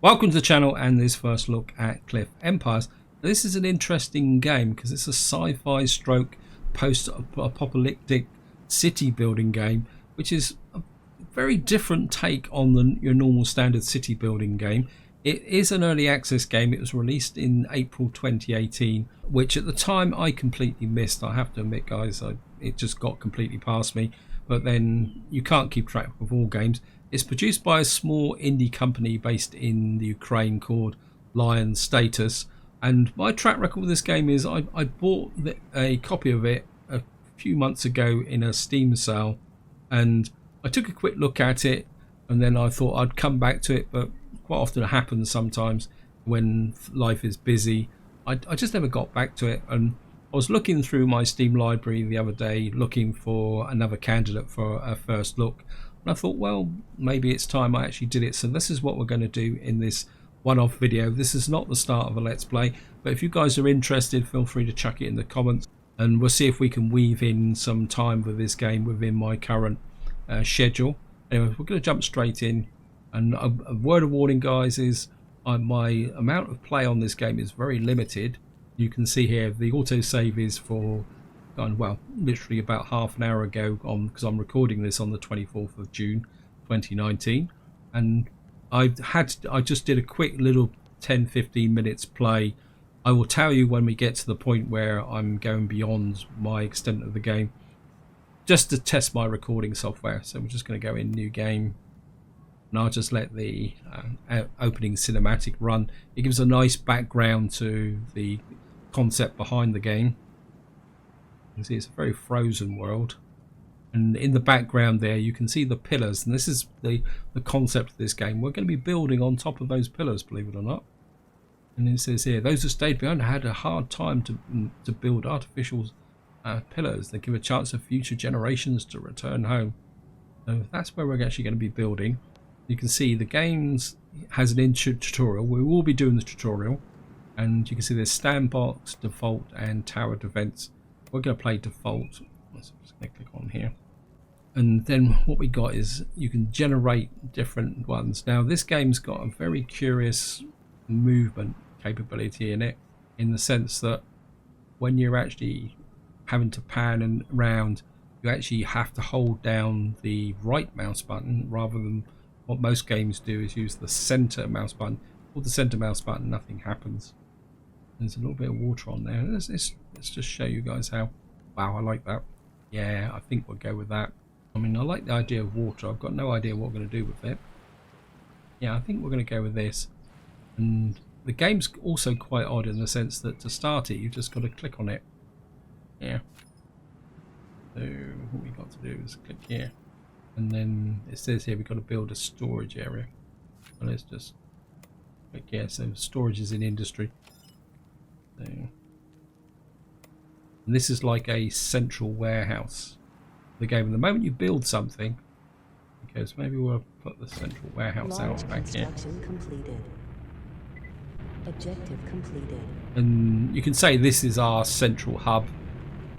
Welcome to the channel and this first look at Cliff Empires. Now, this is an interesting game because it's a sci-fi stroke post-apocalyptic city building game, which is a very different take on your normal standard city building game. It is an early access game. It was released in April 2018, which at the time I completely missed. I have to admit, guys, it just got completely past me. But then you can't keep track of all games. It's produced by a small indie company based in the Ukraine called Lion Status. And my track record with this game is I bought a copy of it a few months ago in a Steam sale. And I took a quick look at it and then I thought I'd come back to it. But quite often it happens sometimes when life is busy. I just never got back to it. And I was looking through my Steam library the other day looking for another candidate for a first look. And I thought, well, maybe it's time I actually did it. So this is what we're going to do in this one-off video. This is not the start of a Let's Play, but if you guys are interested, feel free to chuck it in the comments and we'll see if we can weave in some time for this game within my current schedule. Anyway, we're going to jump straight in. And a word of warning, guys, is my amount of play on this game is very limited. You can see here the autosave is for well, literally about half an hour ago because I'm recording this on the 24th of June 2019, and I just did a quick little 10-15 minutes play. I will tell you when we get to the point where I'm going beyond my extent of the game, just to test my recording software. So we're just going to go in new game, and I'll just let the opening cinematic run. It gives a nice background to the concept behind the game. You can see it's a very frozen world, and in the background there you can see the pillars, and this is the concept of this game. We're going to be building on top of those pillars, believe it or not. And it says here, those who stayed behind had a hard time to build artificial pillars that give a chance of future generations to return home. So that's where we're actually going to be building. You can see the game has an intro tutorial. We will be doing the tutorial, and you can see there's sandbox, default, and tower defense. We're going to play default. Let's just click on here, and then what we got is you can generate different ones. Now this game's got a very curious movement capability in it, in the sense that when you're actually having to pan and around, you actually have to hold down the right mouse button rather than what most games do is use the center mouse button. With the center mouse button, nothing happens. There's a little bit of water on there. Let's just show you guys how. Wow, I like that. Yeah, I think we'll go with that. I mean, I like the idea of water. I've got no idea what we're going to do with it. Yeah, I think we're going to go with this. And the game's also quite odd in the sense that to start it, you've just got to click on it. Yeah. So what we got to do is click here. And then it says here we've got to build a storage area. So let's just click here. So storage is in industry. So, and this is like a central warehouse. The game. The moment you build something, okay, so maybe we'll put the central warehouse out back here. Completed. Objective completed. And you can say this is our central hub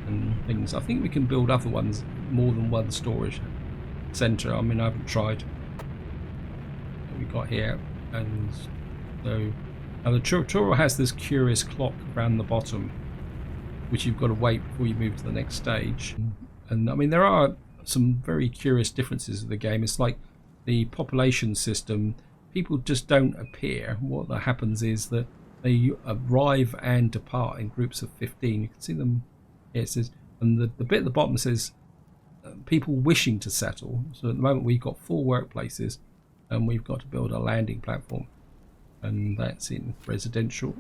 and things. I think we can build other ones, more than one storage center. I mean, I haven't tried. What we got here, and so. Now the tutorial has this curious clock around the bottom, which you've got to wait before you move to the next stage. And I mean, there are some very curious differences of the game. It's like the population system. People just don't appear. What that happens is that they arrive and depart in groups of 15. You can see them here. It says, and the bit at the bottom says people wishing to settle. So at the moment we've got 4 workplaces, and we've got to build a landing platform. And that's in residential.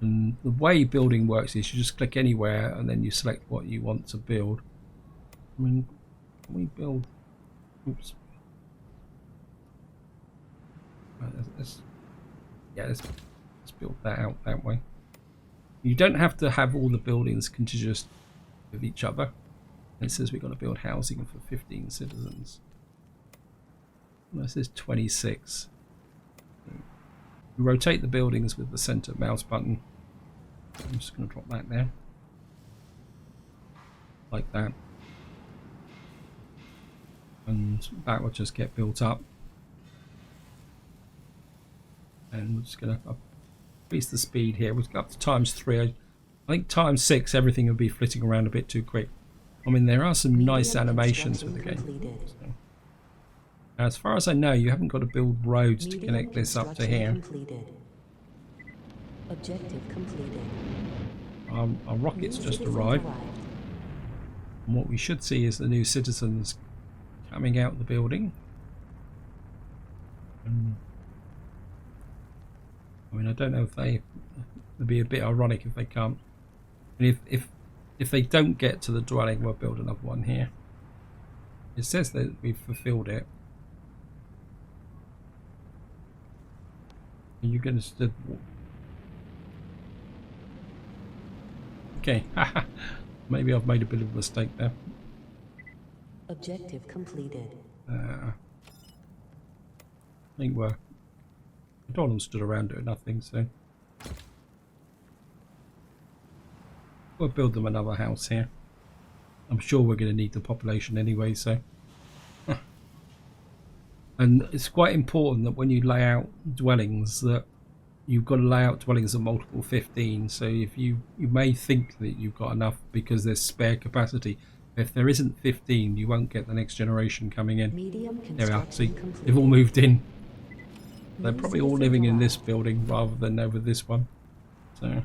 And the way building works is you just click anywhere and then you select what you want to build. I mean, can we build? Oops. Right, let's build that out that way. You don't have to have all the buildings contiguous with each other. And it says we've got to build housing for 15 citizens. No, it says 26. You rotate the buildings with the center mouse button. I'm just going to drop that there. Like that. And that will just get built up. And we're just going to increase the speed here. We've got up to times 3. I think times 6 everything will be flitting around a bit too quick. I mean, there are some nice animations with the game. So, as far as I know, you haven't got to build roads to connect this up to here. Objective completed. Our rockets just arrived. And what we should see is the new citizens coming out of the building. I mean, I don't know if it'd be a bit ironic if they can't. And if they don't get to the dwelling, we'll build another one here. It says that we've fulfilled it. Are you going to... Okay. Maybe I've made a bit of a mistake there. Objective completed. I think we're... I don't want them stood around doing nothing, so... We'll build them another house here. I'm sure we're going to need the population anyway, so... And it's quite important that when you lay out dwellings that you've got to lay out dwellings of multiple 15. So if you may think that you've got enough because there's spare capacity. If there isn't 15, you won't get the next generation coming in. There we are. See, they've all moved in. They're probably all living in this building rather than over this one. So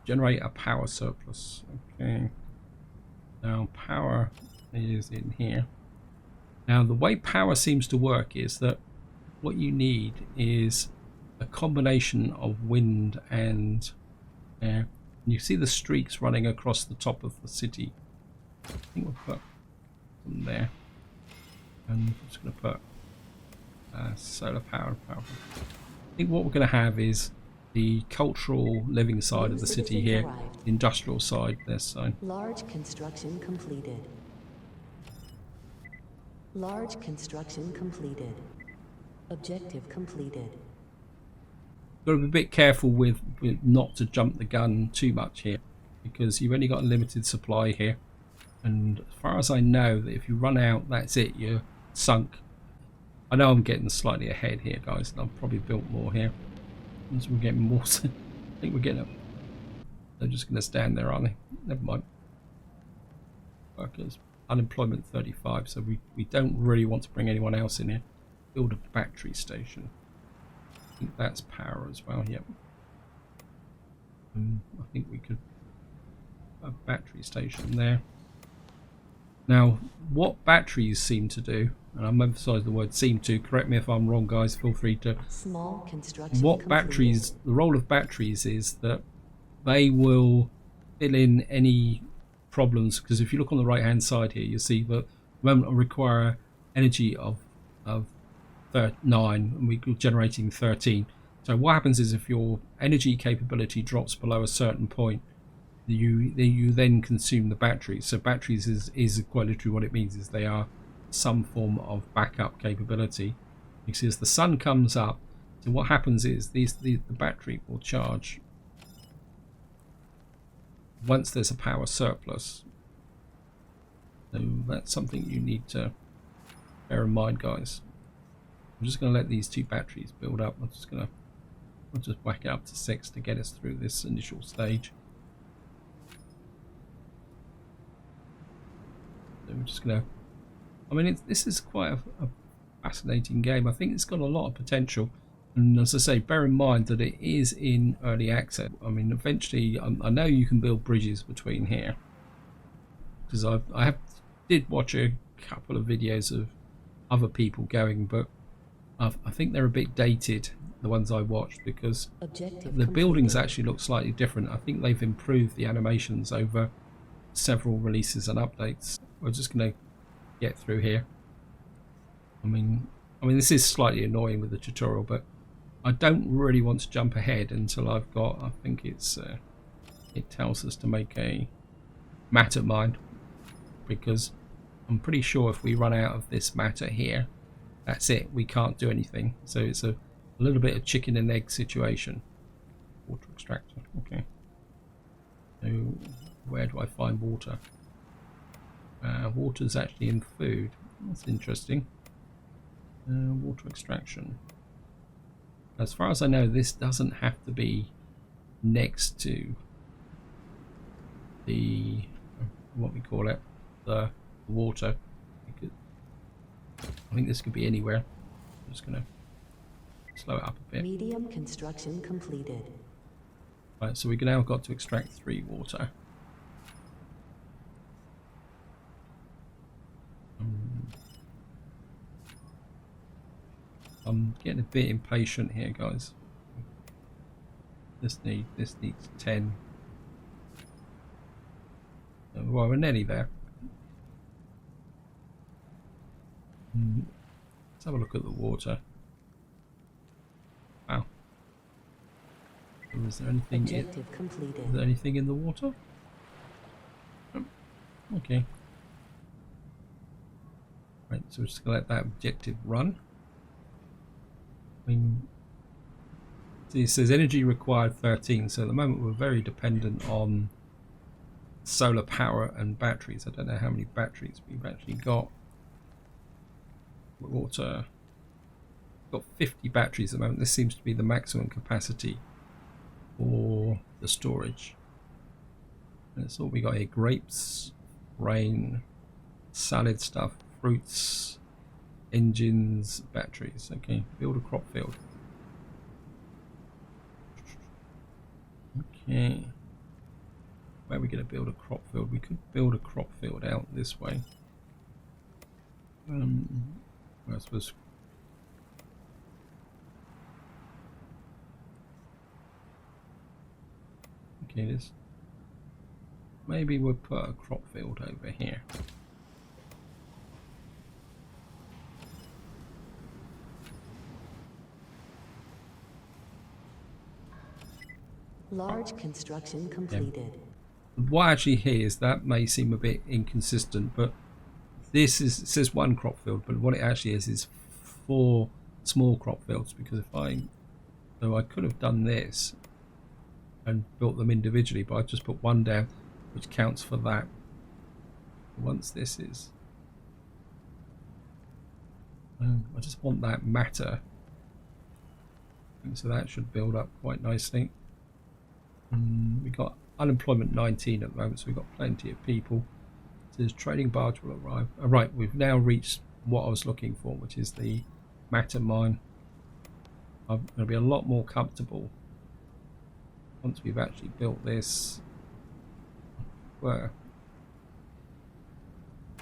generate a power surplus. Okay. Now power is in here. Now the way power seems to work is that what you need is a combination of wind and air. You see the streaks running across the top of the city. I think we'll put them there. And I'm just going to put solar power. I think what we're going to have is the cultural living side of the city here, the industrial side this side. Large construction completed. Large construction completed. Objective completed. Got to be a bit careful with not to jump the gun too much here, because you've only got a limited supply here, and as far as I know, that if you run out, that's it, you're sunk. I know I'm getting slightly ahead here, guys, and I've probably built more here. As we're getting more, I think we're getting up. They're just going to stand there, aren't they? Never mind. Workers. Unemployment 35, so we don't really want to bring anyone else in here. Build a battery station. I think that's power as well, yep. I think we could have a battery station there. Now, what batteries seem to do, and I'm emphasising the word seem to, correct me if I'm wrong, guys, feel free to. Small construction what completed. Batteries, the role of batteries is that they will fill in any problems, because if you look on the right hand side here, you'll see that the moment I require energy of 9 and we're generating 13. So what happens is if your energy capability drops below a certain point, you then consume the batteries. So batteries is quite literally what it means is they are some form of backup capability. Because as the sun comes up, so what happens is the battery will charge once there's a power surplus. So that's something you need to bear in mind, guys. I'm just going to let these 2 batteries build up. We'll just whack it up to 6 to get us through this initial stage. So we're just going to... I mean, this is quite a fascinating game. I think it's got a lot of potential. And as I say, bear in mind that it is in early access. I mean, eventually, I know you can build bridges between here. Because I did watch a couple of videos of other people going, but I think they're a bit dated, the ones I watched, because the buildings actually look slightly different. I think they've improved the animations over several releases and updates. We're just going to get through here. I mean, this is slightly annoying with the tutorial, but I don't really want to jump ahead until I've got, I think it tells us to make a matter mine, because I'm pretty sure if we run out of this matter here, that's it, we can't do anything. So it's a little bit of chicken and egg situation. Water extractor, okay. So where do I find water? Water's actually in food. That's interesting. Water extraction. As far as I know, this doesn't have to be next to the, what we call it, the water. I think this could be anywhere. I'm just going to slow it up a bit. Medium construction completed. Right, so we've now got to extract 3 water. I'm getting a bit impatient here, guys. This needs 10. Well, we're nearly there. Let's have a look at the water. Wow. Is there anything Objective completed. Is there anything in the water? Oh, okay. Right, so we're just gonna let that objective run. I mean, see, it says energy required 13, so at the moment we're very dependent on solar power and batteries. I don't know how many batteries we've actually got. Water. Got 50 batteries at the moment. This seems to be the maximum capacity for the storage. That's all we got here. Grapes, rain, salad stuff, fruits, engines, batteries. Okay, build a crop field. Okay. Where are we going to build a crop field? We could build a crop field out this way. I suppose. Okay, this. Maybe we'll put a crop field over here. Large construction completed. What actually here is that may seem a bit inconsistent, but this is, it says 1 crop field, but what it actually is 4 small crop fields, because if so I could have done this and built them individually, but I just put 1 down, which counts for that. Once this is, I just want that matter, and so that should build up quite nicely. We got unemployment 19 at the moment, so we've got plenty of people. So this trading barge will arrive. Right, we've now reached what I was looking for, which is the matter mine. I'm going to be a lot more comfortable once we've actually built this. Where?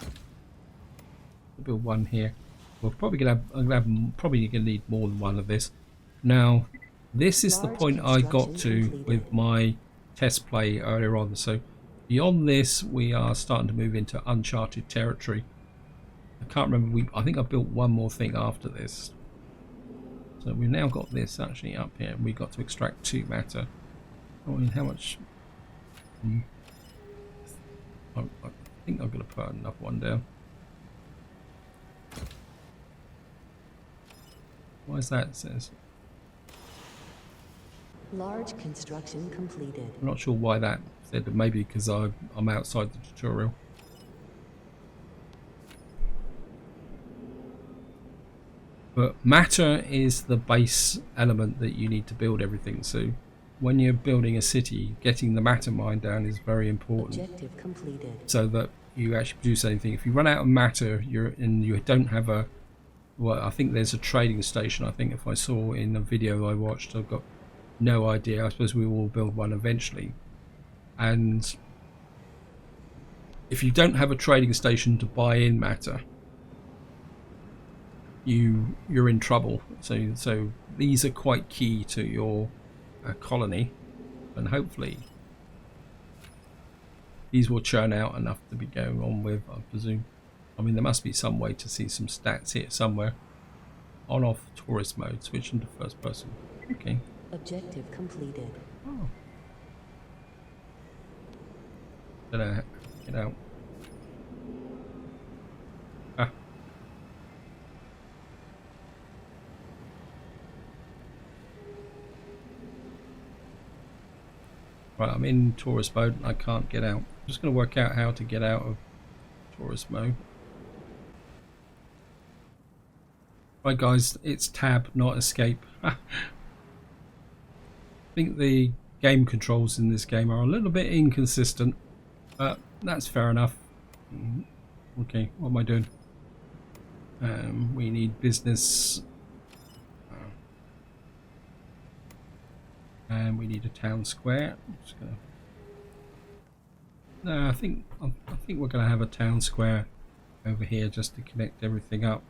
We'll build 1 here. We're probably going to need more than 1 of this. Now, this is the point I got to with my test play earlier on. So beyond this, we are starting to move into uncharted territory. I can't remember. I think I built 1 more thing after this. So we've now got this actually up here. We've got to extract 2 matter. I mean, how much? I think I'm going to put another 1 down. Why is that? It says. Large construction completed. I'm not sure why that said, but maybe because I'm outside the tutorial. But matter is the base element that you need to build everything. So when you're building a city, getting the matter mine down is very important. Objective completed. So that you actually produce anything. If you run out of matter, you don't have a. Well, I think there's a trading station. I think if I saw in the video I watched, I've got no idea. I suppose we will build one eventually. And if you don't have a trading station to buy in matter, you're in trouble. So these are quite key to your colony, and hopefully these will churn out enough to be going on with, I presume. I mean, there must be some way to see some stats here somewhere. On off tourist mode, switch into first person. Okay. Objective completed. Oh. Gonna get out. Ah. Right, I'm in tourist mode and I can't get out. I'm just gonna work out how to get out of tourist mode. Right guys, it's tab, not escape. think the game controls in this game are a little bit inconsistent, but that's fair enough. Okay, what am I doing? We need business, and we need a town square. I'm just gonna... No, I think we're gonna have a town square over here just to connect everything up.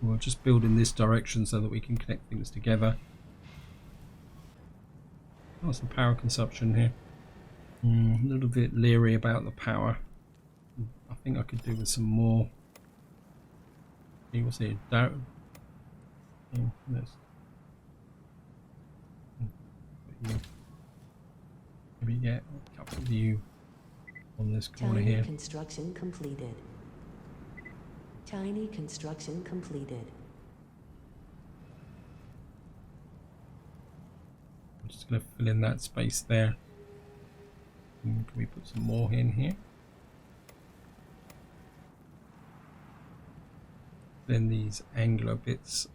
We'll just build in this direction so that we can connect things together. Oh, some power consumption here. A little bit leery about the power. I think I could do with some more. See what's here? Maybe get a couple of you on this corner Tiny here. construction completed. Tiny construction completed. I'm just going to fill in that space there. Can we put some more in here? Then these angular bits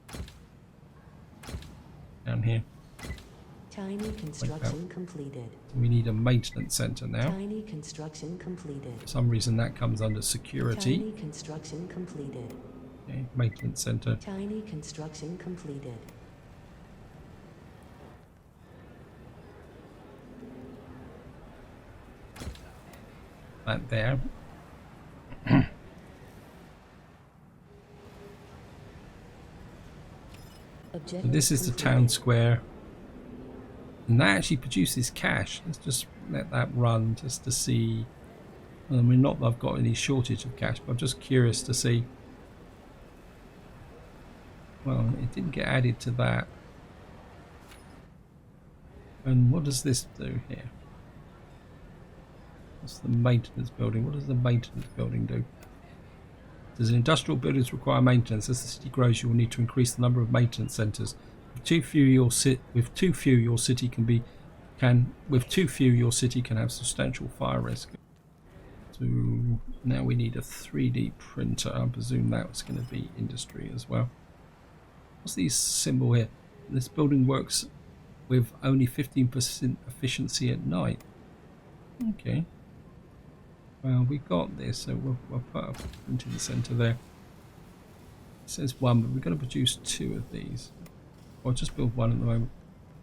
down here. Tiny construction completed. We need a maintenance center now. Tiny construction completed. For some reason that comes under security. Tiny construction completed. Okay, maintenance center. Tiny construction completed. That there. So this is the town square. And that actually produces cash. Let's just let that run just to see. I mean, not that I've got any shortage of cash, but I'm just curious to see. Well, it didn't get added to that. And what does this do here? What's the maintenance building? What does the maintenance building do? Does industrial buildings require maintenance? As the city grows, you will need to increase the number of maintenance centres. With too few, your city can have substantial fire risk. So now we need a 3D printer. I presume that's going to be industry as well. What's the symbol here? This building works with only 15% efficiency at night. Okay. Well, we got this, so we'll put a printing centre there. It says one, but we're going to produce two of these. Or just build one at the moment.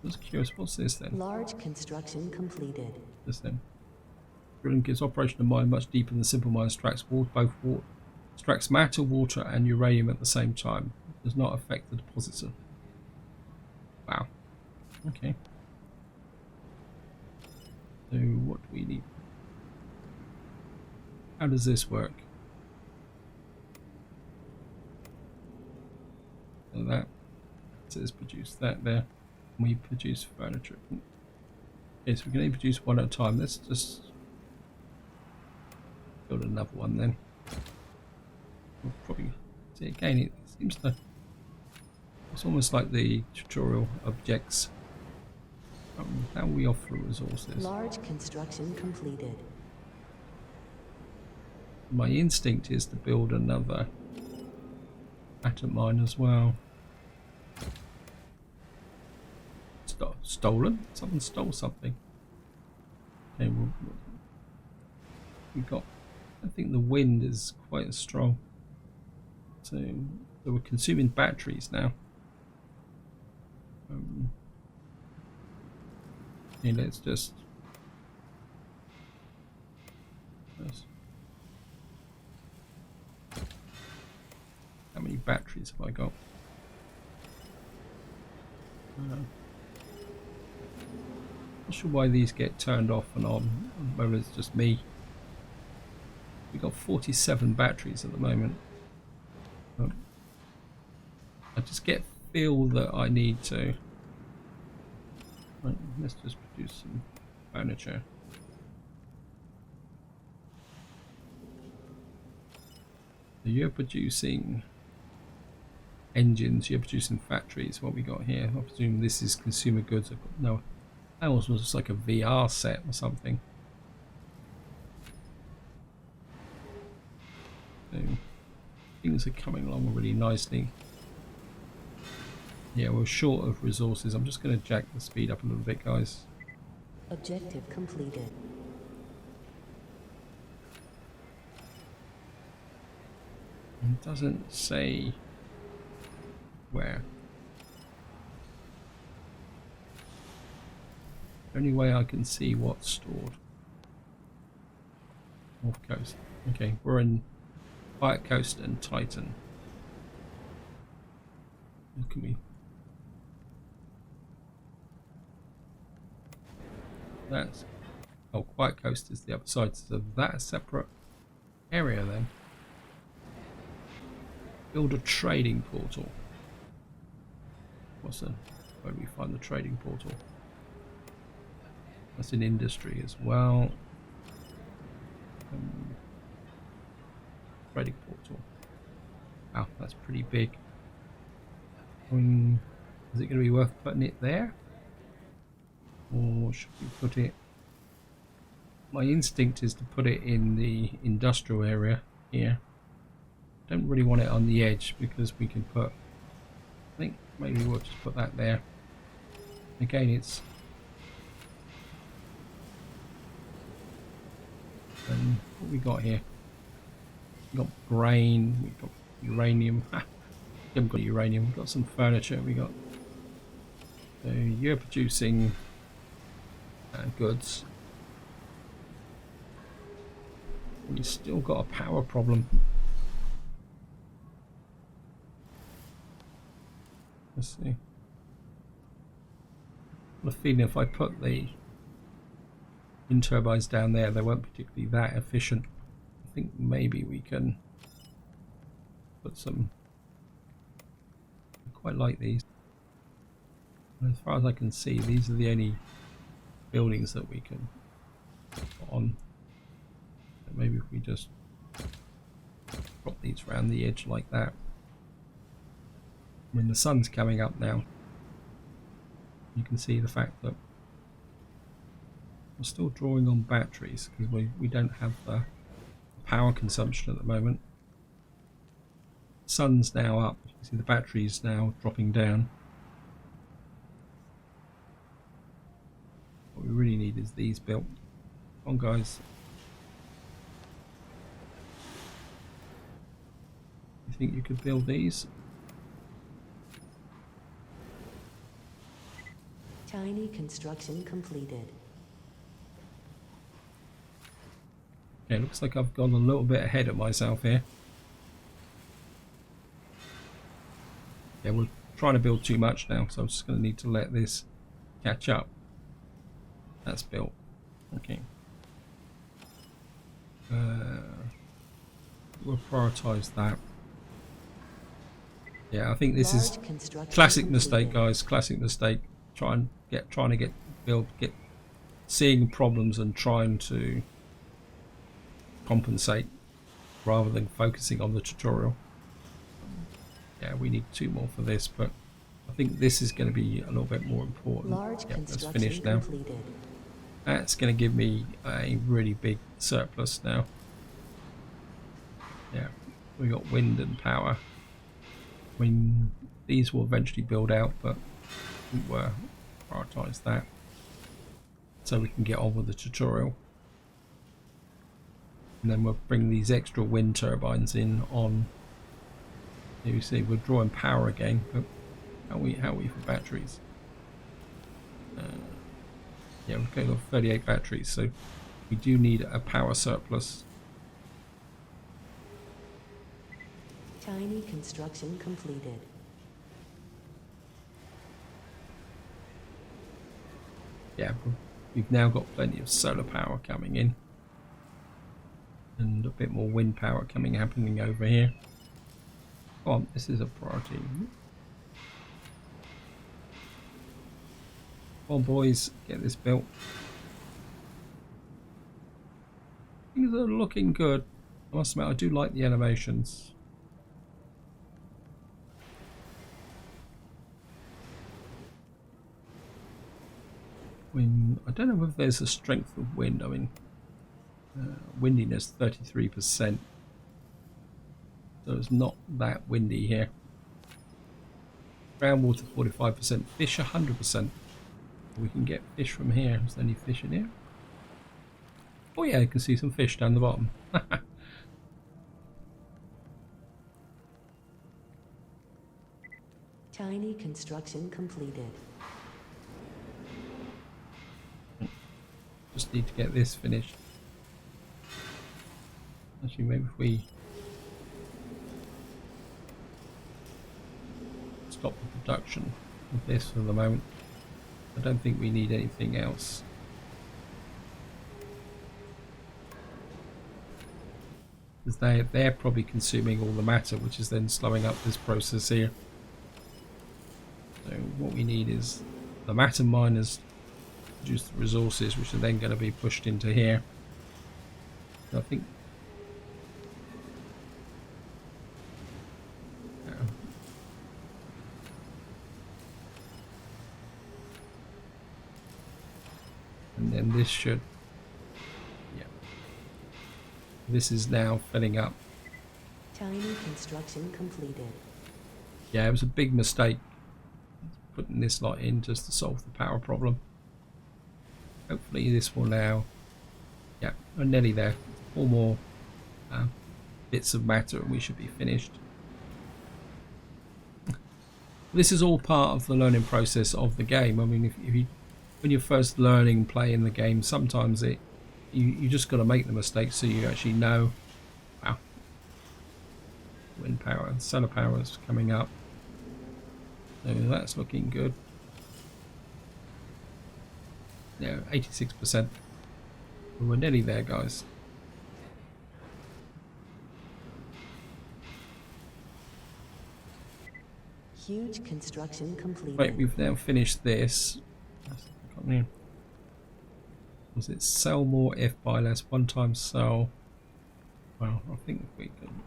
I was curious, what's this then? Large construction completed. This then. Drilling gives operation of mine much deeper than simple mine extracts extracts matter, water, and uranium at the same time. It does not affect the deposits of. Wow. Okay. So what do we need? How does this work? So that says produce that there. And we produce furniture. Okay, so we can only produce one at a time. Let's just build another one then. We'll probably see again. It seems to. It's almost like the tutorial objects. How we offer resources. Large construction completed. My instinct is to build another atom mine as well. Stolen? Someone stole something. Okay, we got. I think the wind is quite strong. So we're consuming batteries now. Okay, let's just. How many batteries have I got? Not sure why these get turned off and on, whether it's just me. We've got 47 batteries at the moment. I just feel that I need to. Right, let's just produce some furniture. So you're producing engines, you're producing factories. What we got here? I presume this is consumer goods. I've got no. That was just like a VR set or something. So things are coming along really nicely. Yeah, we're short of resources. I'm just going to jack the speed up a little bit, guys. Objective completed. It doesn't say where. The only way I can see what's stored. North Coast. Okay, we're in Quiet Coast and Titan. What can we... That's... Oh, Quiet Coast is the other side, so that's a separate area then. Build a trading portal. Where do we find the trading portal? That's in industry as well. Trading portal. Wow, that's pretty big. Is it going to be worth putting it there? Or should we put it... My instinct is to put it in the industrial area here. Don't really want it on the edge because we can put... I think maybe we'll just put that there. Again, it's... what we got here? We got grain, we got uranium. We haven't got uranium, we've got some furniture, we got... So you're producing goods. We still got a power problem. Let's see. I'm feeling if I put the wind turbines down there, they weren't particularly that efficient. I think maybe we can put some... I quite like these. As far as I can see, these are the only buildings that we can put on. So maybe if we just drop these around the edge like that. When the sun's coming up now, you can see the fact that we're still drawing on batteries because we don't have the power consumption at the moment. Sun's now up, you can see the batteries now dropping down. What we really need is these built. Come on, guys. You think you could build these? Tiny construction completed. Okay, looks like I've gone a little bit ahead of myself here. Yeah, we're trying to build too much now, so I'm just going to need to let this catch up. That's built. Okay. We'll prioritize that. Yeah, I think this is classic mistake, guys. Classic mistake. Trying to get seeing problems and trying to compensate rather than focusing on the tutorial. Yeah, we need 2 more for this, but I think this is going to be a little bit more important. Yeah, let's finish now. Completed. That's going to give me a really big surplus now. Yeah, we got wind and power. I mean, these will eventually build out, but we'll prioritize that so we can get on with the tutorial. And then we'll bring these extra wind turbines in on. You see, we're drawing power again, but how are we for batteries? Yeah, we've got 38 batteries, so we do need a power surplus. Tiny construction completed. Yeah, we've now got plenty of solar power coming in. And a bit more wind power happening over here. Come on, this is a priority. Come on, boys, get this built. Things are looking good. I must admit, I do like the animations. I don't know if there's a strength of wind. I mean, windiness 33%, so it's not that windy here. Groundwater 45%, fish 100%. We can get fish from here. Is there any fish in here? Oh yeah, you can see some fish down the bottom. Tiny construction completed. Just need to get this finished. Actually, maybe if we stop the production of this for the moment. I don't think we need anything else. Because they're probably consuming all the matter, which is then slowing up this process here. So what we need is the matter miners produce the resources, which are then going to be pushed into here. So I think and then this should, yeah, this is now filling up. Tiny construction completed. Yeah, it was a big mistake putting this lot in just to solve the power problem. Hopefully this will now, yeah, we're nearly there. 4 more bits of matter and we should be finished. This is all part of the learning process of the game. I mean, if you, when you're first learning playing the game, sometimes you just got to make the mistake so you actually know. Wow, wind power and solar power is coming up, so that's looking good. Yeah, 86%. We're nearly there, guys. Huge construction completed. Right, we've now finished this. Was it sell more if buy less? 1 time sell. Well, I think we can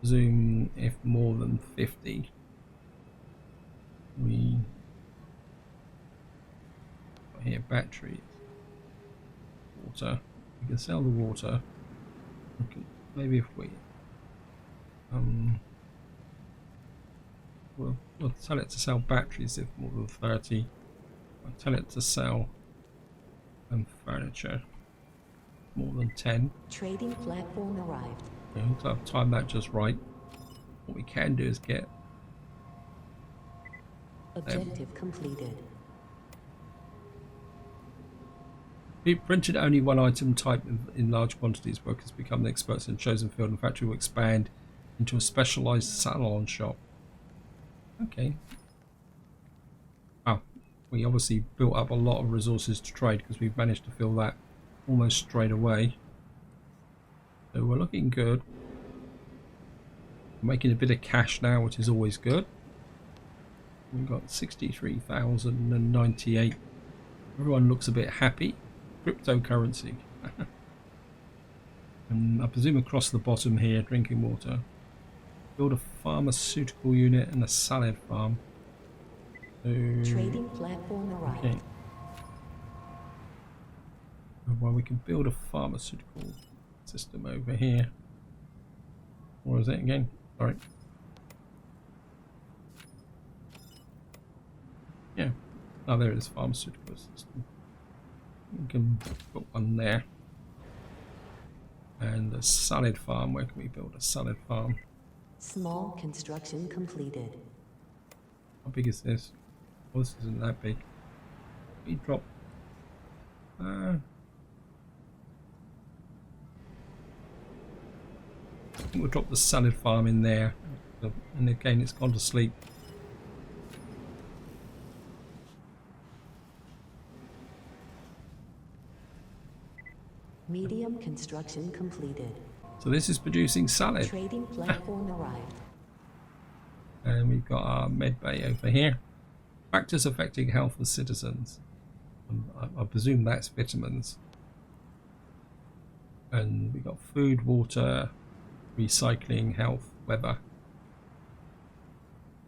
zoom if more than 50. We got here batteries, water. We can sell the water. Okay, maybe if we we'll tell it to sell batteries if more than 30. I'll tell it to sell furniture more than 10. Trading platform arrived. Okay, so I've timed that just right. What we can do is get Objective completed. we printed only 1 item type in large quantities. Workers become the experts in a chosen field, and the factory will expand into a specialized salon shop. Okay. Oh, we obviously built up a lot of resources to trade because we've managed to fill that almost straight away. So we're looking good. We're making a bit of cash now, which is always good. We've got 63,098. Everyone looks a bit happy. Cryptocurrency. And I presume across the bottom here, drinking water. Build a pharmaceutical unit and a salad farm. So, Trading platform arrived. okay. Well, we can build a pharmaceutical system over here. What is it again? Sorry. Yeah. Oh, there it is. Pharmaceutical system. We can put one there. And a salad farm. Where can we build a salad farm? Small construction completed. How big is this? Oh, this isn't that big. We drop. I think we'll drop the salad farm in there. And again, it's gone to sleep. Medium construction completed. So this is producing salad. Trading platform arrived. And we've got our med bay over here. Factors affecting health of citizens. I presume that's vitamins. And we've got food, water, recycling, health, weather.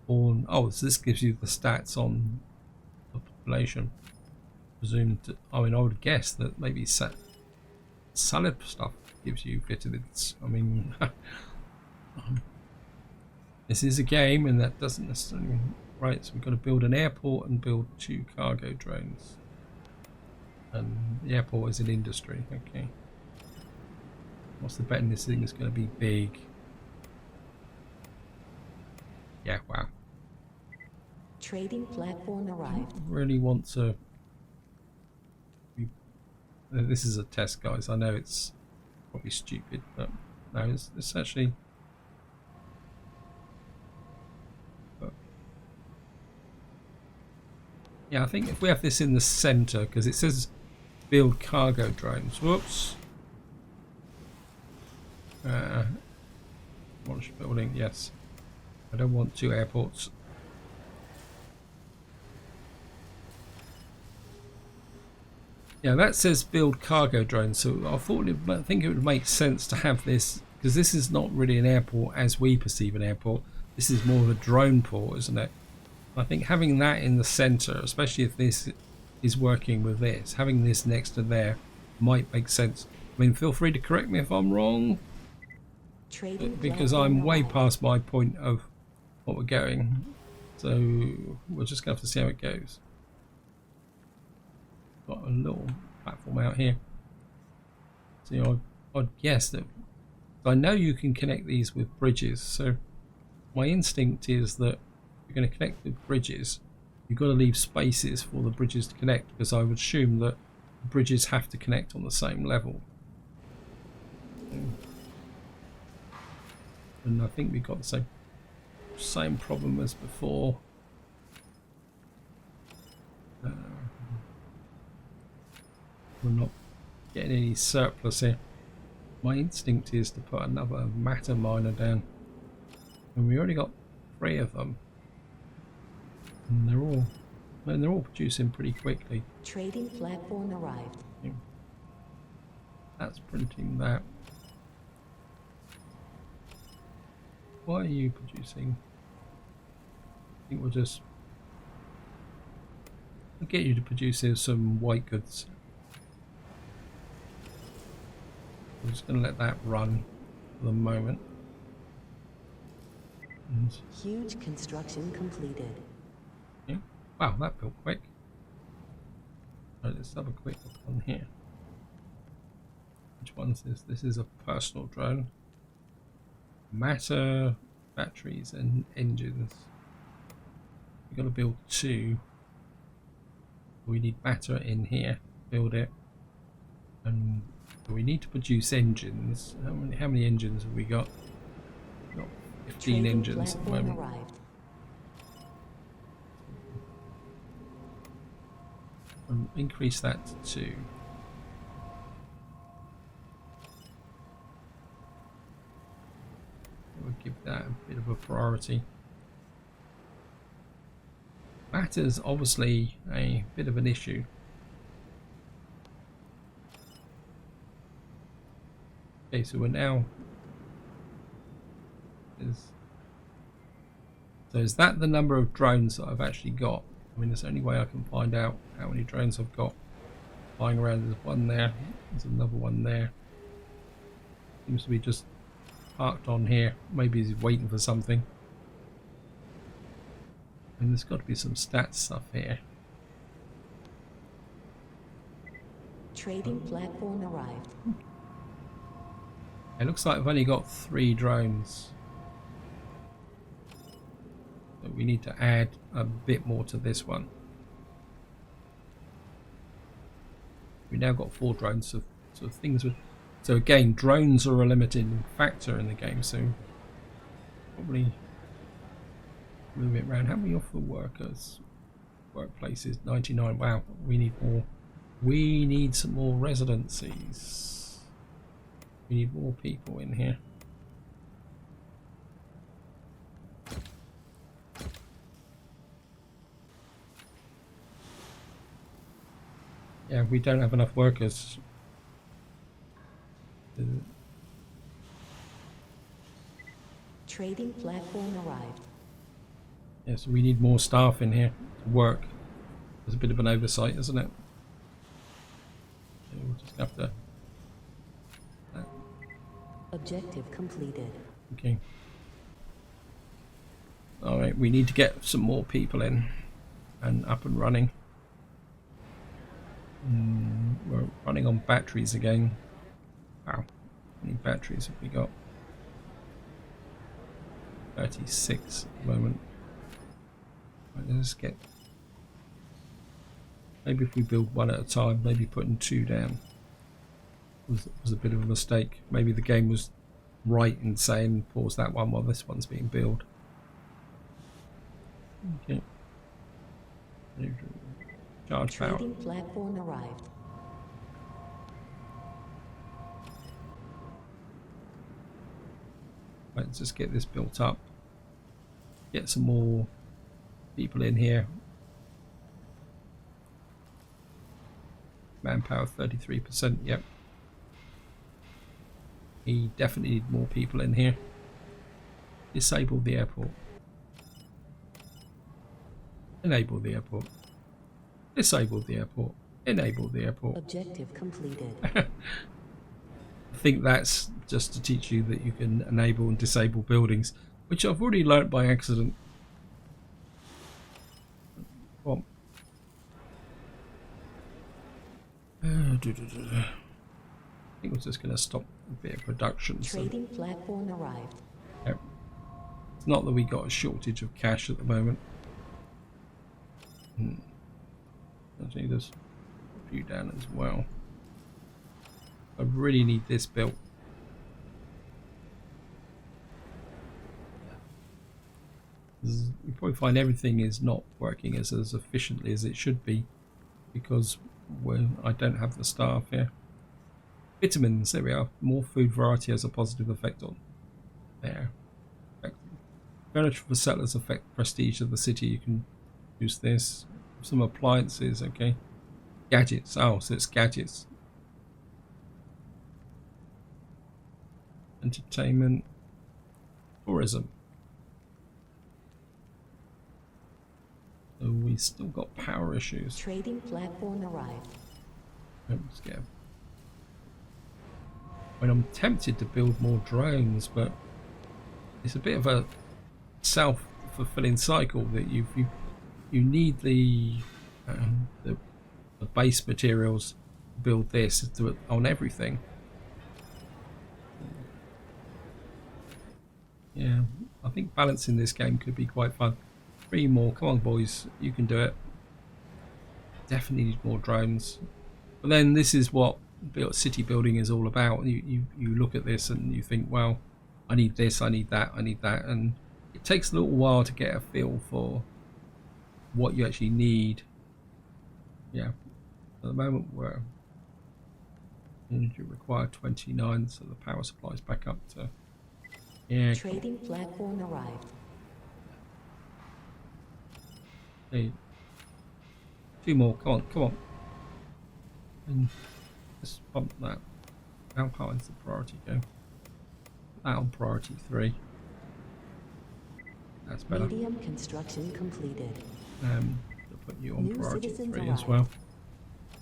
Born. Oh, so this gives you the stats on the population. Presumed. I mean, I would guess that maybe salad stuff gives you vitamins. I mean, this is a game, and that doesn't necessarily Right, so we've got to build an airport and build 2 cargo drones. And the airport is an industry. Okay. What's the betting this thing is going to be big? Yeah, wow. Trading platform arrived. Really want to... This is a test, guys. I know it's probably stupid, but no, it's actually... Yeah, I think if we have this in the center, because it says build cargo drones. Whoops. Launch building, yes. I don't want 2 airports. Yeah, that says build cargo drones, so I think it would make sense to have this, because this is not really an airport as we perceive an airport. This is more of a drone port, isn't it? I think having that in the center, especially if this is working with this, having this next to there might make sense. I mean, feel free to correct me if I'm wrong, because I'm way past my point of what we're going. So we're just going to have to see how it goes. Got a little platform out here. So I'd guess that I know you can connect these with bridges. So my instinct is that you're going to connect with bridges. You've got to leave spaces for the bridges to connect, because I would assume that bridges have to connect on the same level. And I think we've got the same problem as before. We're not getting any surplus here. My instinct is to put another matter miner down, and we already got 3 of them, and they're all producing pretty quickly. Trading platform arrived. That's printing that. Why are you producing? I think we'll get you to produce here some white goods. I'm just going to let that run for the moment. And Huge construction completed. yeah. Wow, that built quick. Right, let's have a quick look on here. Which one's this? This is a personal drone. Matter, batteries and engines. We've got to build 2. We need matter in here. Build it. And we need to produce engines. How many engines have we got? We've got 15 engines at the moment. Arrived. And increase that to 2. We'll give that a bit of a priority. Matter's obviously a bit of an issue. Okay, so we're now... So is that the number of drones that I've actually got? I mean, there's the only way I can find out how many drones I've got flying around. There's one there. There's another one there. Seems to be just parked on here. Maybe he's waiting for something. And there's got to be some stats stuff here. Trading platform arrived. It looks like I've only got 3 drones. So we need to add a bit more to this one. We now got 4 drones, so things with... So again, drones are a limiting factor in the game, so probably move it around. How many offer workers? Workplaces, 99. Wow, we need more. We need some more residencies. We need more people in here. Yeah, we don't have enough workers. Trading platform arrived. Yeah, so we need more staff in here to work. There's a bit of an oversight, isn't it? So we'll just have to... Objective completed. Okay. Alright, we need to get some more people in and up and running. We're running on batteries again. Wow, how many batteries have we got? 36 at the moment. Right, let's get... Maybe if we build one at a time, maybe putting 2 down was a bit of a mistake. Maybe the game was right in saying pause that one while this one's being built. Okay. Charge power. Trading platform arrived. Right, let's just get this built up. Get some more people in here. Manpower 33%, yep. We definitely need more people in here. Disable the airport. Enable the airport. Disable the airport. Enable the airport. Objective completed. I think that's just to teach you that you can enable and disable buildings, which I've already learnt by accident. Well, I think we're just going to stop a bit of production. Trading platform arrived. Yep. It's not that we got a shortage of cash at the moment. I think there's a few down as well. I really need this built. You probably find everything is not working as efficiently as it should be because I don't have the staff here. Vitamins, there we are. More food variety has a positive effect on there. Furniture for settlers affect prestige of the city. You can use this. Some appliances, okay. Gadgets, oh, so it's gadgets. Entertainment, tourism. So we still got power issues. Trading platform arrived. I'm scared. When I'm tempted to build more drones, but it's a bit of a self-fulfilling cycle that you need the base materials to build this on everything. Yeah, I think balancing this game could be quite fun. 3 more, come on boys, you can do it. Definitely need more drones. But then this is what city building is all about. You look at this and you think, well, I need this, I need that, and it takes a little while to get a feel for what you actually need. Yeah, at the moment we're energy required 29, so the power supply is back up to Trading platform arrived. Hey, 2 more, come on. And just pump that. How high is the priority go? That on priority 3. That's better. Medium construction completed. I'll put you on New priority 3 citizens as arrived. well.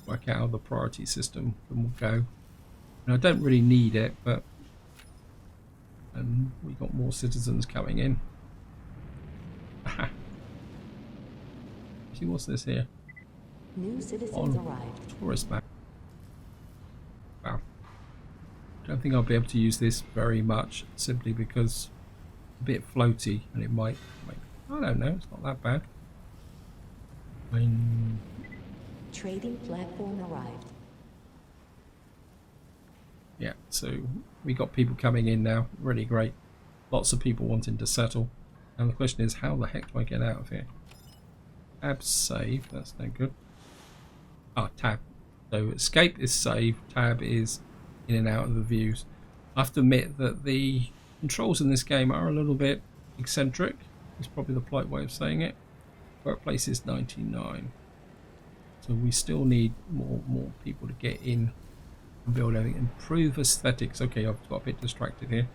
Work out how the priority system will go. And I don't really need it, but we got more citizens coming in. See, what's this here? New citizens On arrived. tourist map. Wow. Don't think I'll be able to use this very much simply because it's a bit floaty and it might I don't know, it's not that bad. Trading platform arrived. Yeah, so we got people coming in now, really great. Lots of people wanting to settle. And the question is, how the heck do I get out of here? Tab save, that's no good. Tab. So escape is save, tab is in and out of the views. I have to admit that the controls in this game are a little bit eccentric. Is probably the polite way of saying it. Workplace is 99. So we still need more people to get in and build everything. Improve aesthetics. Okay, I've got a bit distracted here.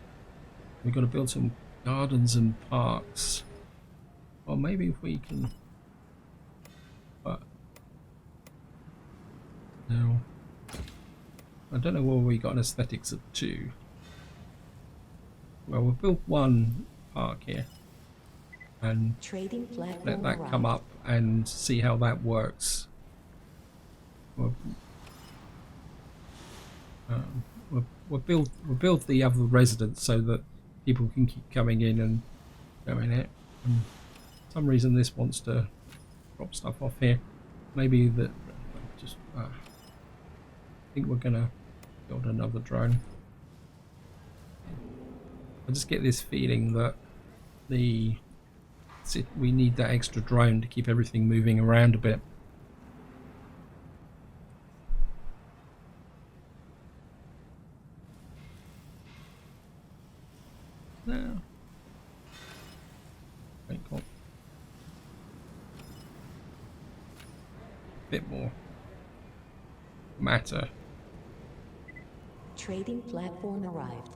We've got to build some gardens and parks. Well, maybe if we can... But no, I don't know where we got an aesthetics of 2. Well, we'll build 1 park here. and Trading let platform that come arrived. up and see how that works. We'll, we'll build the other residents so that people can keep coming in and going out. And for some reason this wants to drop stuff off here. Maybe that just I think we're gonna build another drone. I just get this feeling that we need that extra drone to keep everything moving around a bit. No. Got a bit more matter. Trading platform arrived.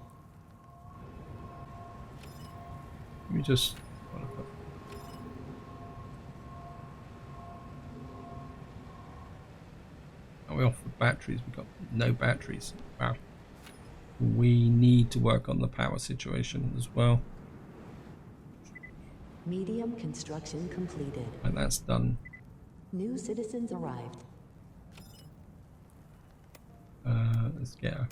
Let me just are we off the batteries? We've got no batteries. Wow. We need to work on the power situation as well. Medium construction completed. And that's done. New citizens arrived. Let's get her.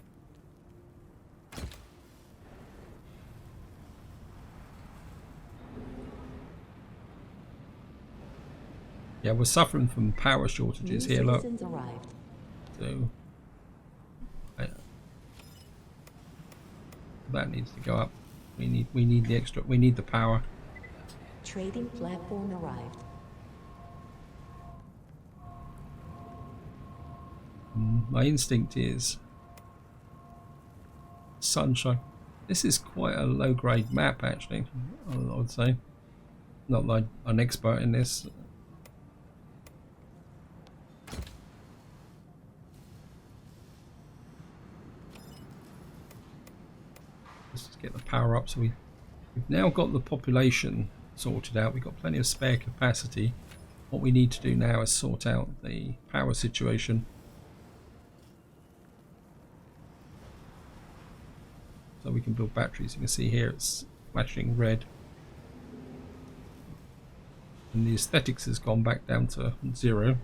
Yeah, we're suffering from power shortages New here, look. citizens arrived. So that needs to go up. We need the extra. We need the power. Trading platform arrived. My instinct is sunshine. This is quite a low grade map, actually. I would say. Not like an expert in this. Let's just get the power up. So we've now got the population sorted out. We've got plenty of spare capacity. What we need to do now is sort out the power situation. So we can build batteries. You can see here it's flashing red. And the aesthetics has gone back down to 0.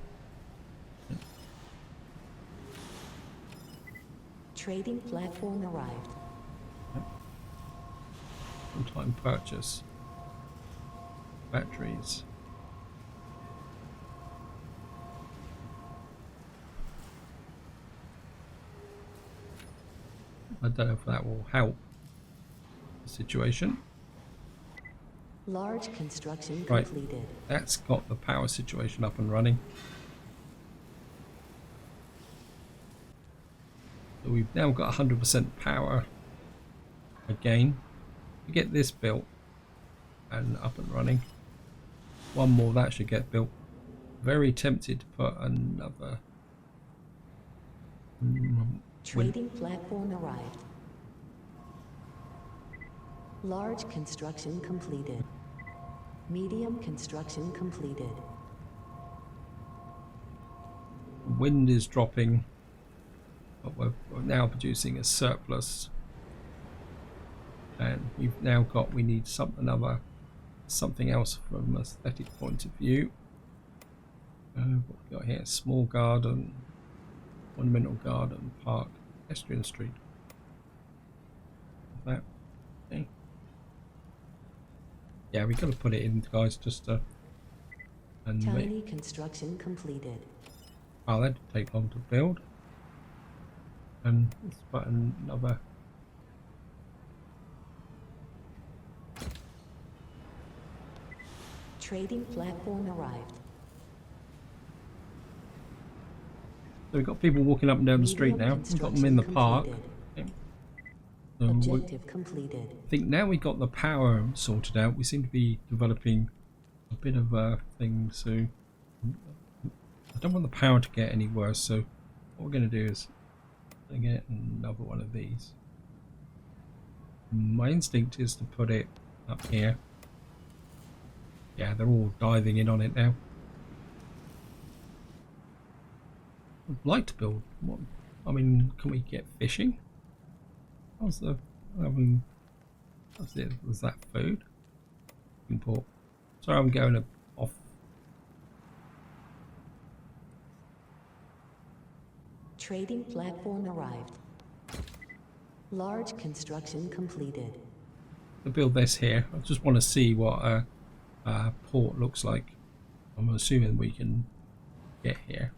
Trading platform arrived. One-time purchase. Batteries. I don't know if that will help the situation. Large construction Right. completed. That's got the power situation up and running. So we've now got 100% power again. We get this built and up and running. One more, that should get built. Very tempted to put another Trading platform arrived. Large construction completed. Medium construction completed. wind is dropping, but we're now producing a surplus. And we've now got, we need something else from an aesthetic point of view. What we got here? Small garden, monumental garden, park, pedestrian street. That thing. Yeah, we got to put it in, guys, just to. And Tiny construction completed. oh, that'd take long to build. And let's put another. Trading platform arrived. So we've got people walking up and down the street now. We've got them in the park. Okay. So Objective completed. I think now we've got the power sorted out, we seem to be developing a bit of a thing. So I don't want the power to get any worse. So what we're going to do is get another one of these. My instinct is to put it up here. Yeah, they're all diving in on it now. I'd like to build one. I mean, can we get fishing? How's the? I mean, what's it? Was that food? Import Sorry, I'm going off. Trading platform arrived. Large construction completed. To build this here, I just want to see what a port looks like. I'm assuming we can get here.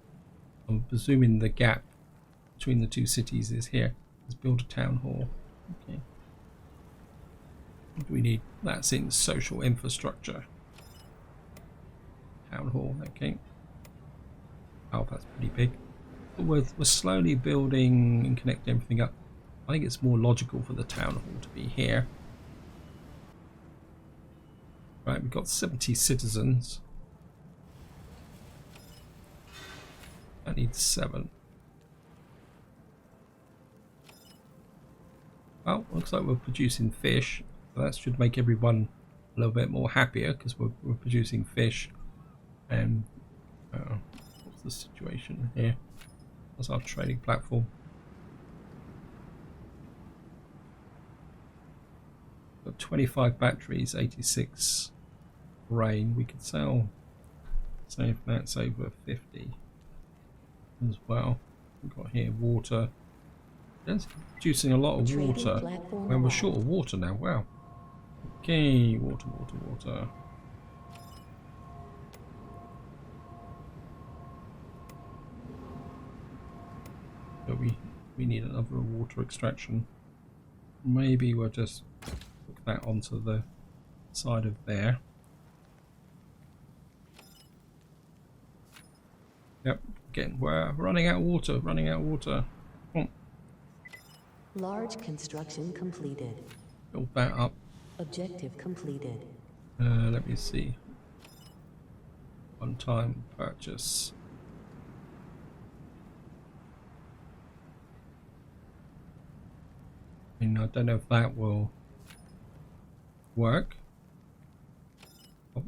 I'm presuming the gap between the two cities is here. Let's build a town hall. Okay. What do we need? That's in social infrastructure. Town hall, okay. Oh, that's pretty big. But we're slowly building and connecting everything up. I think it's more logical for the town hall to be here. Right, we've got 70 citizens. I need 7. Well, looks like we're producing fish. So that should make everyone a little bit more happier because we're producing fish. And what's the situation here? That's our trading platform. Got 25 batteries, 86 grain. We could sell, say if that's over 50 as well. We've got here water. That's producing a lot of water. And we're short of water now. Wow. Okay, water. So we need another water extraction. Maybe we'll just hook that onto the side of there. Yep, again, we're running out of water, Come on. Large construction completed. Build that up. Objective completed. Let me see. One-time purchase. I mean, I don't know if that will work. Oh.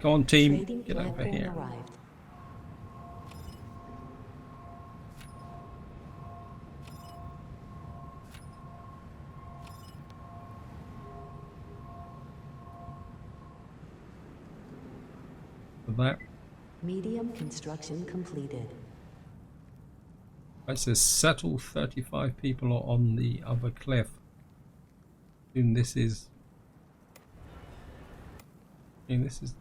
Go on, team, Trading get over platform here. arrived. For that. Medium construction completed. It says settle 35 people on the other cliff. And this is. And this is.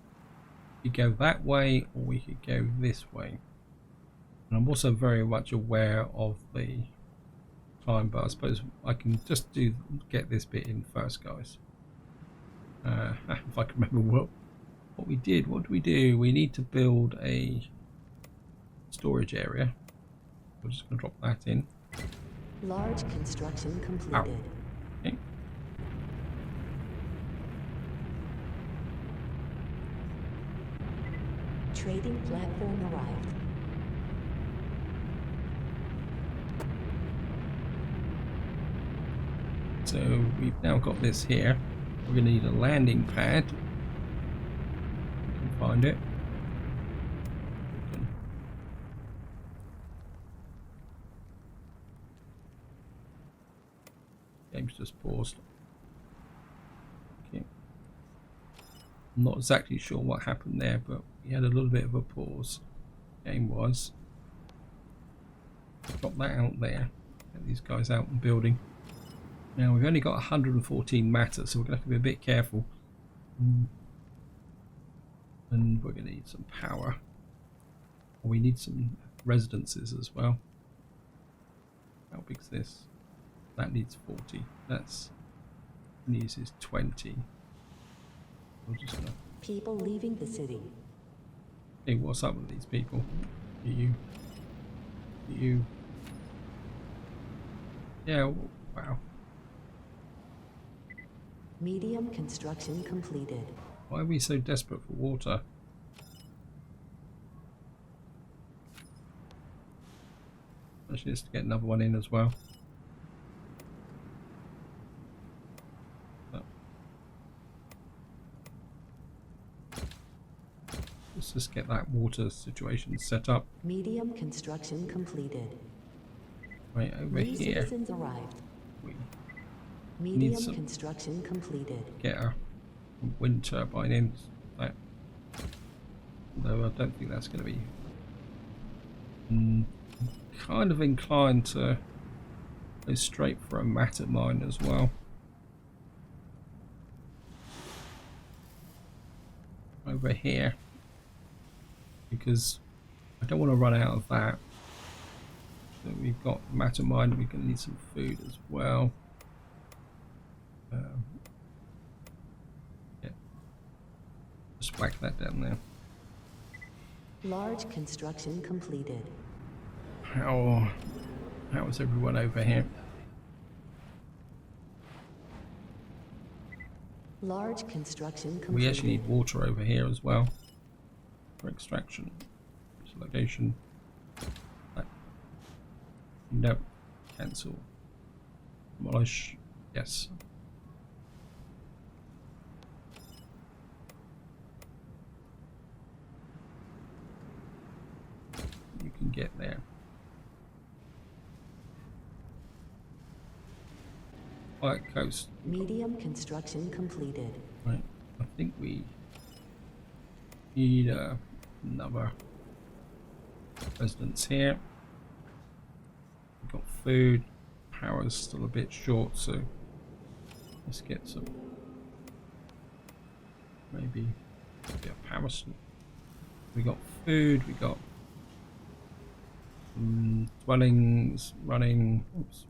You go that way, or we could go this way. And I'm also very much aware of the time, but I suppose I can just get this bit in first, guys. If I can remember what we did. What do we do? We need to build a storage area. We're just going to drop that in. Large construction completed. Okay. Trading platform arrived. So we've now got this here. We're going to need a landing pad. We can find it. Game's just paused. Okay. I'm not exactly sure what happened there, but we had a little bit of a pause. Game was. Drop that out there. Get these guys out and building. Now we've only got 114 matter, so we're going to have to be a bit careful. And we're going to need some power. We need some residences as well. How big is this? That needs 40. That's uses 20. We're just gonna. People leaving the city. Hey, what's up with these people? You. Yeah. Wow. Medium construction completed. Why are we so desperate for water? Actually, just to get another one in as well. Let's just get that water situation set up. Medium construction completed. Right over New here. citizens arrived. We Medium some- construction completed. get a wind turbine in that. Though I don't think that's going to be. Kind of inclined to go straight for a matter mine as well. Over here. Because I don't want to run out of that. So we've got matter mine, we're going to need some food as well. Yeah. Just whack that down there. Large construction completed. How is everyone over here? Large construction completed. We actually need water over here as well for extraction. This location. No, cancel. Demolish. Yes. You can get there. White coast. Medium construction completed. Right. I think we need another residence here. We've got food. Power's still a bit short, so let's get some. Maybe a bit of power. We got food. We got dwellings running. Oops.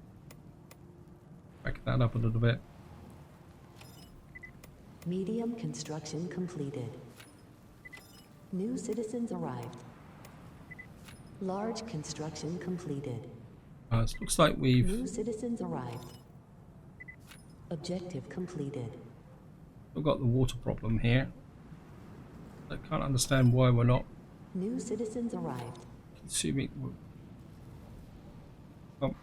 Back that up a little bit. Medium construction completed. New citizens arrived. Large construction completed. It looks like we've New citizens arrived. Objective completed. still got the water problem here. I can't understand why we're not New citizens arrived. consuming. Oh.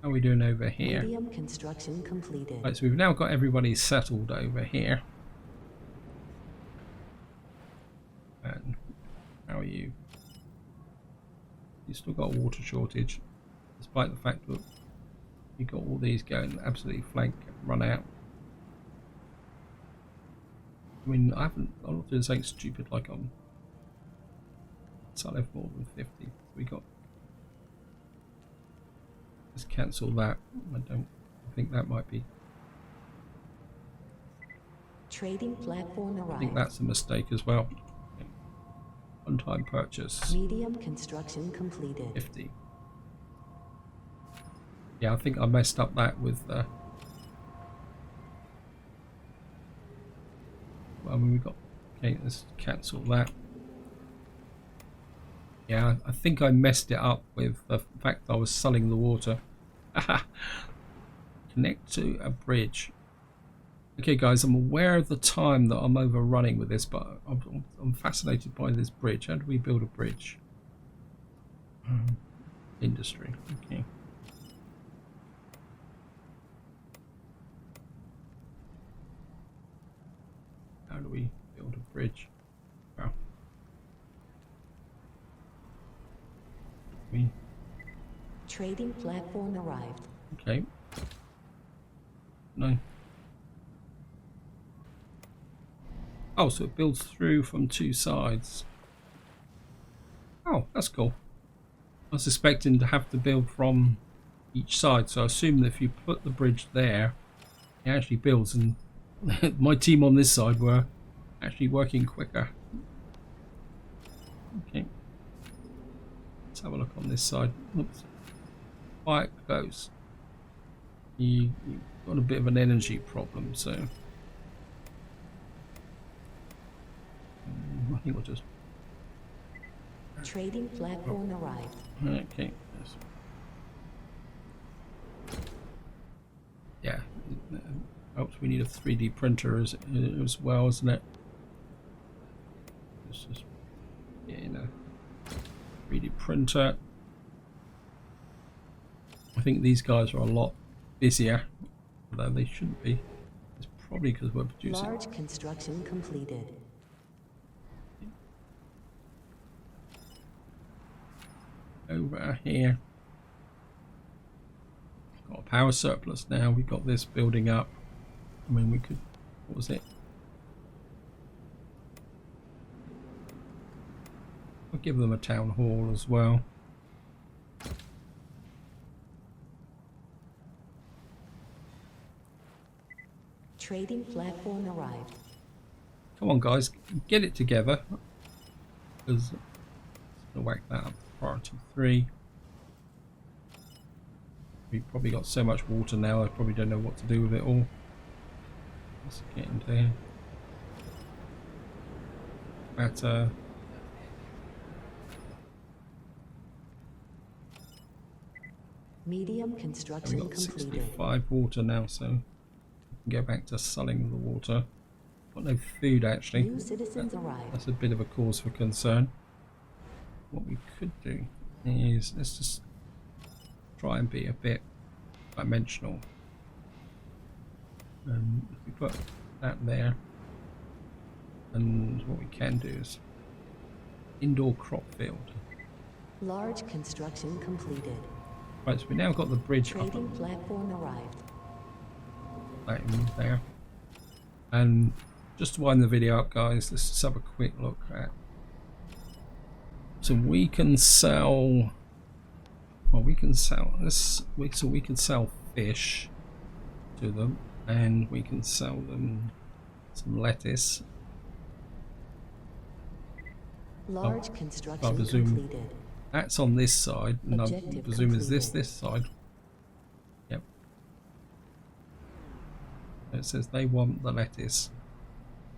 How are we doing over here? Medium construction completed. Right, so we've now got everybody settled over here. And how are you? You still got a water shortage, despite the fact that you got all these going absolutely flank run out. I mean, I'm not doing something stupid like I'm selling more than 50. We got. Let's cancel that. I think that might be. Trading platform arrived. I think that's a mistake as well. One-time purchase. Medium construction completed. 50. Yeah, I think I messed up that with. Well, I mean, we got. Okay, let's cancel that. Yeah, I think I messed it up with the fact I was selling the water. Connect to a bridge. Okay, guys, I'm aware of the time that I'm overrunning with this, but I'm fascinated by this bridge. How do we build a bridge? Industry. Okay. How do we build a bridge? Wow. Trading platform arrived. Okay. No. Oh, so it builds through from two sides. Oh, that's cool. I was expecting to have to build from each side, so I assume that if you put the bridge there, it actually builds, and my team on this side were actually working quicker. Okay. Let's have a look on this side. Oops. Quite close. You've got a bit of an energy problem, so I think we'll just. Trading platform arrived. Okay. Yeah. Helps. We need a 3D printer as well, isn't it? Let's just get in a 3D printer. I think these guys are a lot busier, although they shouldn't be. It's probably because we're producing. Large construction completed. Over here. got a power surplus now. We've got this building up. I mean, we could, what was it? I'll give them a town hall as well. Trading platform arrived. Come on, guys, get it together. Because gonna whack that up. Priority 3. We've probably got so much water now. I probably don't know what to do with it all. Let's get into here. Matter. Medium construction We've got completed. 65 water now, so we can go back to selling the water. Got no food actually. New citizens arrived. That's a bit of a cause for concern. What we could do is let's just try and be a bit dimensional. If we put that there, and what we can do is indoor crop field. Large construction completed. Right, so we now got the bridge Trading up platform arrived. that in there. And just to wind the video up, guys, let's just have a quick look at. So we can sell. Well, we can sell this. So we can sell fish to them, and we can sell them some lettuce. Large I construction presume completed. that's on this side, and I Objective presume is completed. this side. Yep. It says they want the lettuce,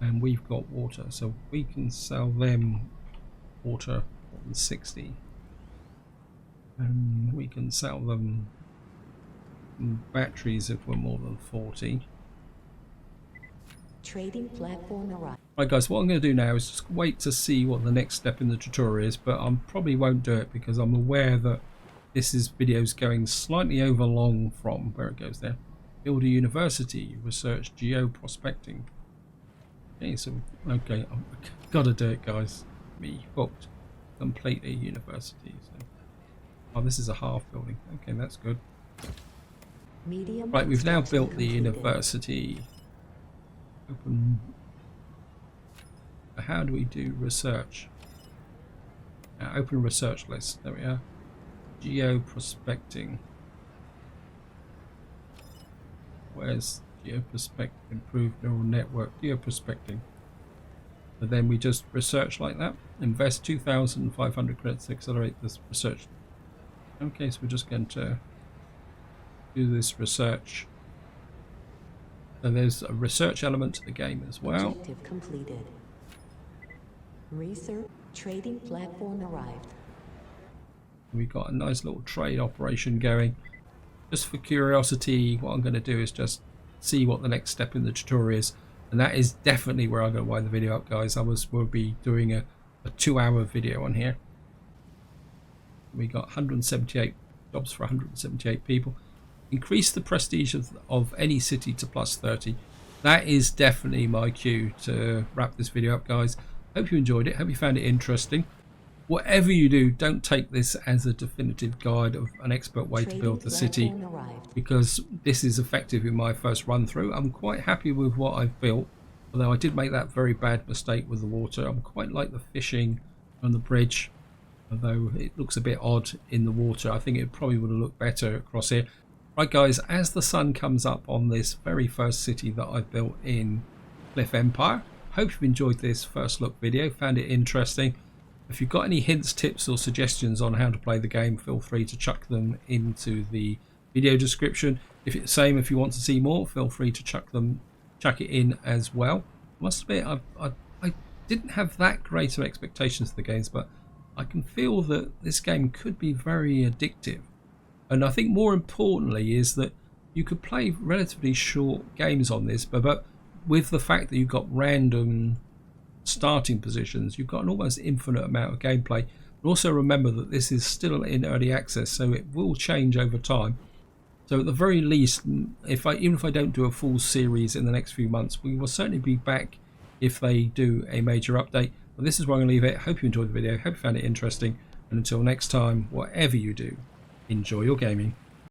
and we've got water, so we can sell them water on 60, and we can sell them batteries if we're more than 40. Trading platform arrived. Right, guys, what I'm going to do now is just wait to see what the next step in the tutorial is, but I probably won't do it because I'm aware that this is videos going slightly over long from where it goes there. Build a university, research geoprospecting. Okay, so okay, I've got to do it, guys. Me hooked completely. University. So, oh, this is a half building. Okay, that's good. Medium Right, we've now construction built the completed. university. Open. How do we do research? Open research list. There we are. Geoprospecting. Where's geoprospect? Improved neural network. Geoprospecting. But then we just research like that. Invest 2,500 credits to accelerate this research. Okay, so we're just going to do this research. And there's a research element to the game as well. Objective completed. Research trading platform arrived. We've got a nice little trade operation going. Just for curiosity, what I'm going to do is just see what the next step in the tutorial is. And that is definitely where I'm going to wind the video up, guys. We'll be doing a 2-hour video on here. We got 178 jobs for 178 people. Increase the prestige of any city to +30. That is definitely my cue to wrap this video up, guys. Hope you enjoyed it. Hope you found it interesting. Whatever you do, don't take this as a definitive guide of an expert way to build the city, because this is effectively my first run through. I'm quite happy with what I've built, although I did make that very bad mistake with the water. I'm quite like the fishing on the bridge, although it looks a bit odd in the water. I think it probably would have looked better across here. Right, guys, as the sun comes up on this very first city that I built in Cliff Empire, hope you've enjoyed this first look video, found it interesting. If you've got any hints, tips or suggestions on how to play the game, feel free to chuck them into the video description. If it's the same, if you want to see more, feel free to chuck it in as well. I must admit, I didn't have that great of expectations for the games, but I can feel that this game could be very addictive. And I think more importantly is that you could play relatively short games on this, but with the fact that you've got random starting positions, you've got an almost infinite amount of gameplay. But also remember that this is still in early access, so it will change over time. So at the very least, even if I don't do a full series in the next few months, we will certainly be back if they do a major update. But this is where I'm going to leave it. Hope you enjoyed the video. Hope you found it interesting. And until next time, whatever you do, enjoy your gaming.